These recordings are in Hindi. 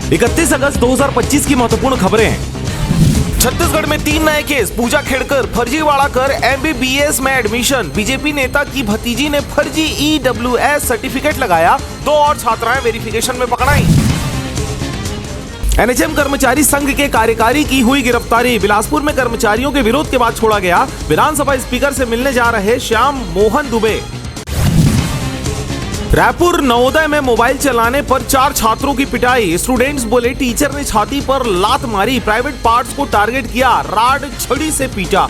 31 अगस्त 2025 की महत्वपूर्ण खबरें। छत्तीसगढ़ में 3 नए केस। पूजा खेड़कर फर्जीवाड़ा कर MBBS में एडमिशन। बीजेपी नेता की भतीजी ने फर्जी EWS सर्टिफिकेट लगाया। 2 और छात्राएं वेरिफिकेशन में पकड़ाई। NHM कर्मचारी संघ के कार्यकारी की हुई गिरफ्तारी। बिलासपुर में कर्मचारियों के विरोध के बाद छोड़ा गया। विधानसभा स्पीकर से मिलने जा रहे श्याम मोहन दुबे। रायपुर नवोदय में मोबाइल चलाने पर 4 छात्रों की पिटाई। स्टूडेंट्स बोले टीचर ने छाती पर लात मारी। प्राइवेट पार्ट्स को टारगेट किया। राड छड़ी से पीटा।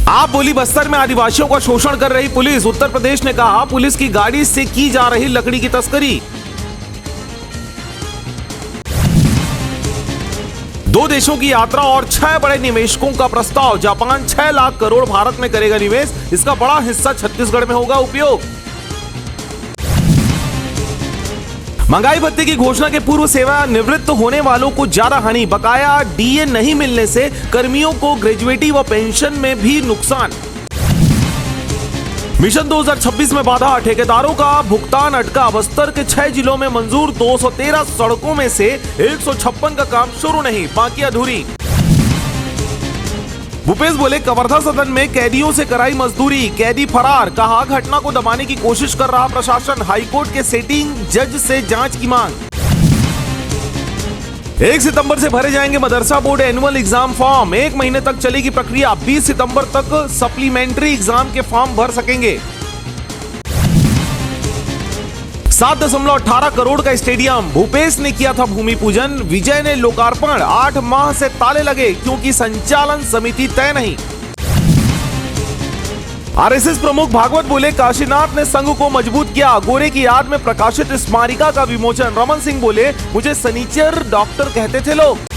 आप बोली बस्तर में आदिवासियों का शोषण कर रही पुलिस। उत्तर प्रदेश ने कहा पुलिस की गाड़ी से की जा रही लकड़ी की तस्करी। 2 देशों की यात्रा और 6 बड़े निवेशकों का प्रस्ताव। जापान 6 लाख करोड़ भारत में करेगा निवेश। इसका बड़ा हिस्सा छत्तीसगढ़ में होगा उपयोग। महंगाई भत्ते की घोषणा के पूर्व सेवा निवृत्त होने वालों को ज्यादा हानि। बकाया DA नहीं मिलने से कर्मियों को ग्रेजुएटी व पेंशन में भी नुकसान। मिशन 2026 में बाधा। ठेकेदारों का भुगतान अटका। बस्तर के 6 जिलों में मंजूर 213 सड़कों में से 156 का काम शुरू नहीं, बाकी अधूरी। भूपेश बोले कवर्धा सदन में कैदियों से कराई मजदूरी। कैदी फरार। कहा घटना को दबाने की कोशिश कर रहा प्रशासन। हाईकोर्ट के सिटिंग जज से जांच की मांग। 1 सितंबर से भरे जाएंगे मदरसा बोर्ड एनुअल एग्जाम फॉर्म। 1 महीने तक चलेगी प्रक्रिया। 20 सितंबर तक सप्लीमेंट्री एग्जाम के फॉर्म भर सकेंगे। 7.18 करोड़ का स्टेडियम। भूपेश ने किया था भूमि पूजन। विजय ने लोकार्पण। 8 माह से ताले लगे क्योंकि संचालन समिति तय नहीं। RSS प्रमुख भागवत बोले काशीनाथ ने संघ को मजबूत किया। गोरे की याद में प्रकाशित स्मारिका का विमोचन। रमन सिंह बोले मुझे सनीचर डॉक्टर कहते थे लोग।